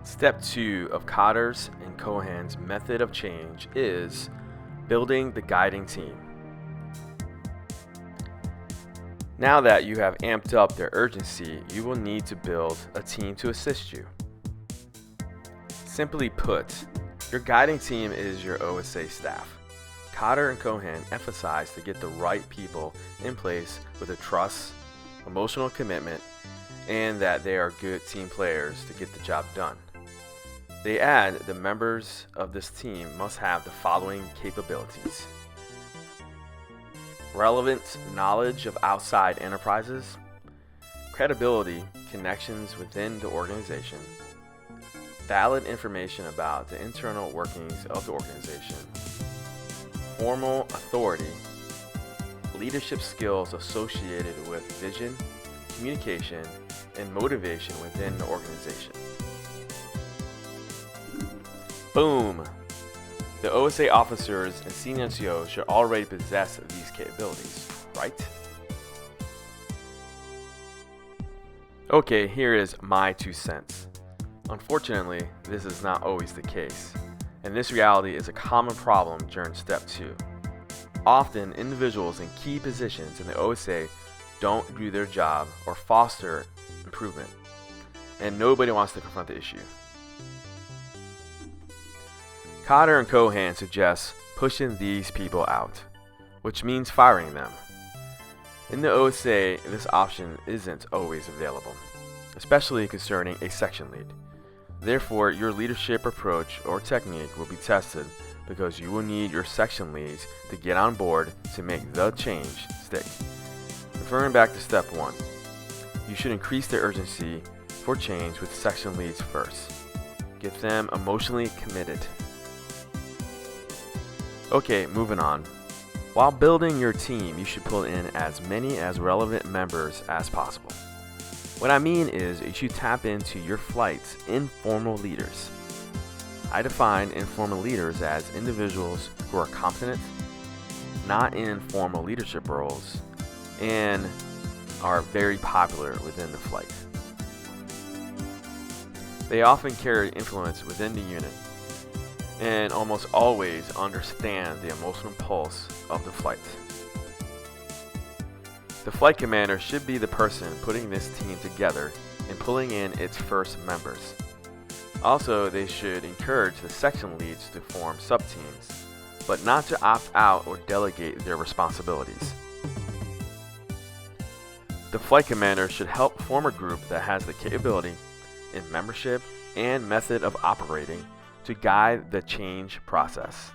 Step 2 of Cotter's and Cohen's method of change is building the guiding team. Now that you have amped up their urgency, you will need to build a team to assist you. Simply put, your guiding team is your OSA staff. Cotter and Cohen emphasize to get the right people in place with a trust, emotional commitment, and that they are good team players to get the job done. They add the members of this team must have the following capabilities: relevant knowledge of outside enterprises, credibility, connections within the organization, valid information about the internal workings of the organization, formal authority, leadership skills associated with vision, communication, and motivation within the organization. Boom! The OSA officers and senior NCOs should already possess these capabilities, right? Okay, here is my 2 cents. Unfortunately, this is not always the case, and this reality is a common problem during Step 2. Often, individuals in key positions in the OSA don't do their job or foster improvement, and nobody wants to confront the issue. Cotter and Cohen suggest pushing these people out, which means firing them. In the OSA, this option isn't always available, especially concerning a section lead. Therefore, your leadership approach or technique will be tested because you will need your section leads to get on board to make the change stick. Referring back to Step 1, you should increase the urgency for change with section leads first. Get them emotionally committed. Okay, moving on. While building your team, you should pull in as many as relevant members as possible. What I mean is you should tap into your flight's informal leaders. I define informal leaders as individuals who are competent, not in formal leadership roles, and are very popular within the flight. They often carry influence within the unit and almost always understand the emotional pulse of the flight. The flight commander should be the person putting this team together and pulling in its first members. Also, they should encourage the section leads to form sub-teams, but not to opt out or delegate their responsibilities. The flight commander should help form a group that has the capability in membership and method of operating to guide the change process.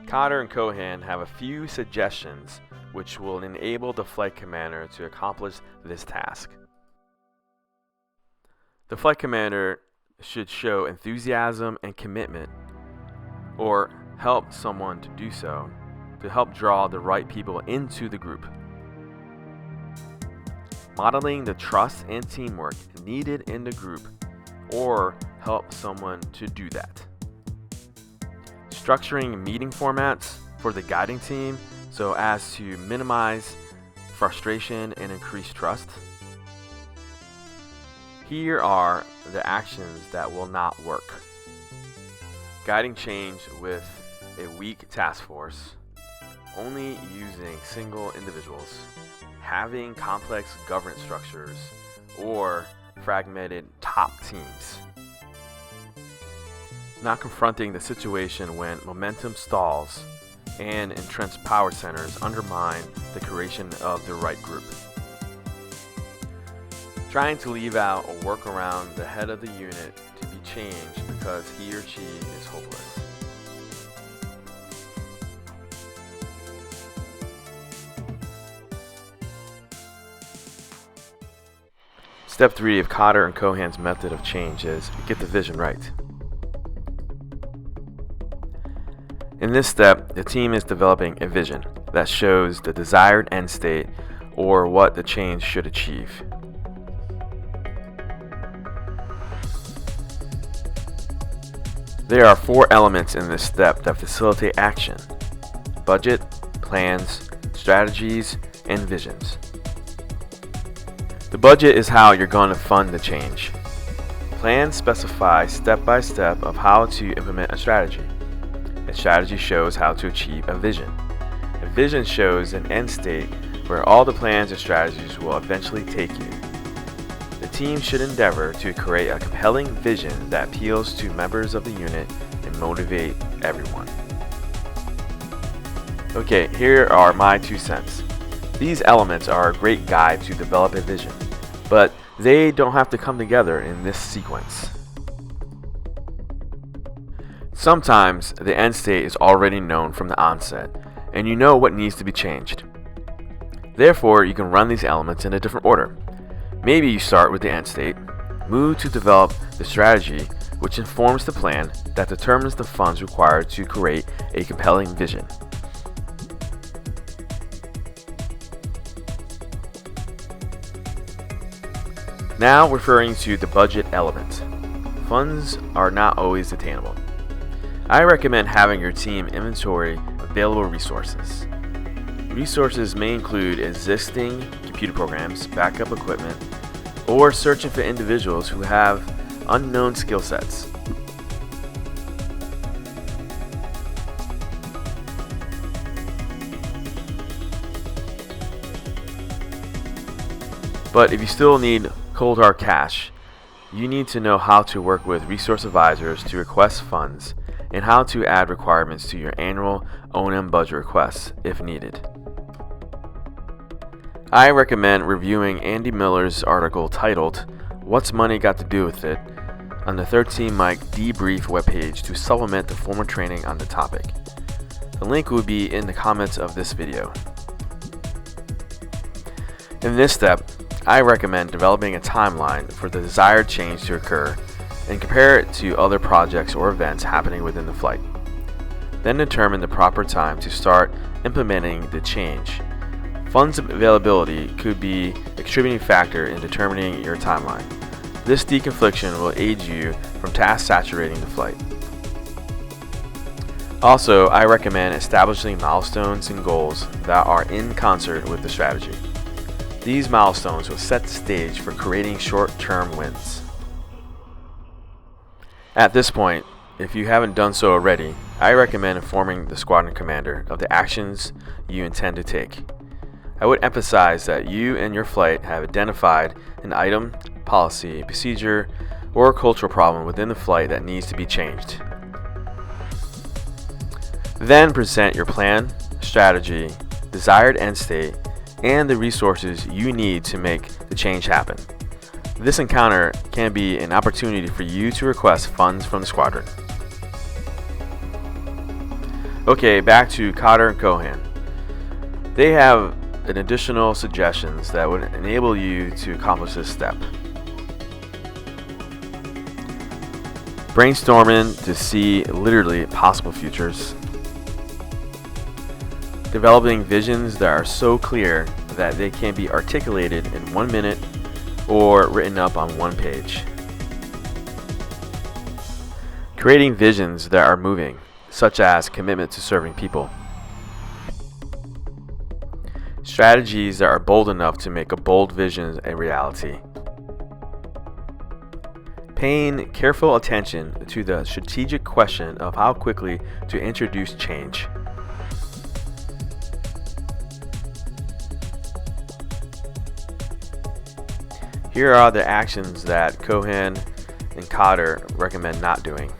Cotter and Cohen have a few suggestions which will enable the flight commander to accomplish this task. The flight commander should show enthusiasm and commitment, or help someone to do so, to help draw the right people into the group. Modeling the trust and teamwork needed in the group, or help someone to do that. Structuring meeting formats for the guiding team so as to minimize frustration and increase trust. Here are the actions that will not work. Guiding change with a weak task force, only using single individuals, having complex governance structures, or fragmented top teams. Not confronting the situation when momentum stalls and entrenched power centers undermine the creation of the right group. Trying to leave out or work around the head of the unit to be changed because he or she is hopeless. Step 3 of Cotter and Cohen's method of change is get the vision right. In this step, the team is developing a vision, that shows the desired end state or what the change should achieve. There are 4 elements in this step that facilitate action: budget, plans, strategies, and visions. The budget is how you're going to fund the change. Plans specify step by step of how to implement a strategy. A strategy shows how to achieve a vision. A vision shows an end state where all the plans and strategies will eventually take you. The team should endeavor to create a compelling vision that appeals to members of the unit and motivate everyone. Okay, here are my 2 cents. These elements are a great guide to develop a vision, but they don't have to come together in this sequence. Sometimes the end state is already known from the onset, and you know what needs to be changed. Therefore, you can run these elements in a different order. Maybe you start with the end state, move to develop the strategy, which informs the plan that determines the funds required to create a compelling vision. Now referring to the budget element. Funds are not always attainable. I recommend having your team inventory available resources. Resources may include existing computer programs, backup equipment, or searching for individuals who have unknown skill sets. But if you still need cold hard cash, you need to know how to work with resource advisors to request funds and how to add requirements to your annual O&M budget requests if needed. I recommend reviewing Andy Miller's article titled, "What's Money Got to Do with It?" on the 13 Mic Debrief webpage to supplement the formal training on the topic. The link will be in the comments of this video. In this step, I recommend developing a timeline for the desired change to occur and compare it to other projects or events happening within the flight. Then determine the proper time to start implementing the change. Funds availability could be a contributing factor in determining your timeline. This deconfliction will aid you from task saturating the flight. Also, I recommend establishing milestones and goals that are in concert with the strategy. These milestones will set the stage for creating short-term wins. At this point, if you haven't done so already, I recommend informing the squadron commander of the actions you intend to take. I would emphasize that you and your flight have identified an item, policy, procedure, or cultural problem within the flight that needs to be changed. Then present your plan, strategy, desired end state, and the resources you need to make the change happen. This encounter can be an opportunity for you to request funds from the squadron. Okay, back to Cotter and Cohan. They have an additional suggestions that would enable you to accomplish this step. Brainstorming to see literally possible futures. Developing visions that are so clear that they can be articulated in 1 minute or written up on 1 page. Creating visions that are moving, such as commitment to serving people. Strategies that are bold enough to make a bold vision a reality. Paying careful attention to the strategic question of how quickly to introduce change. Here are the actions that Cohan and Cotter recommend not doing.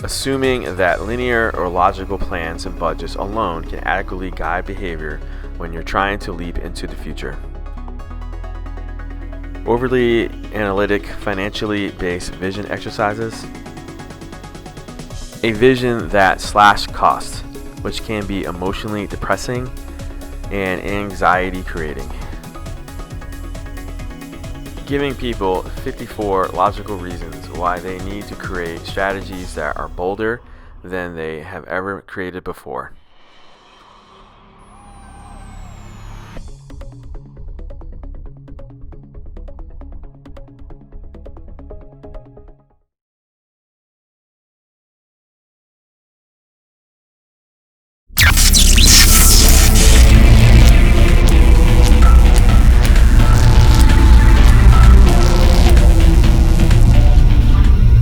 Assuming that linear or logical plans and budgets alone can adequately guide behavior when you're trying to leap into the future. Overly analytic, financially based vision exercises. A vision that slash cost, which can be emotionally depressing and anxiety creating. Giving people 54 logical reasons why they need to create strategies that are bolder than they have ever created before.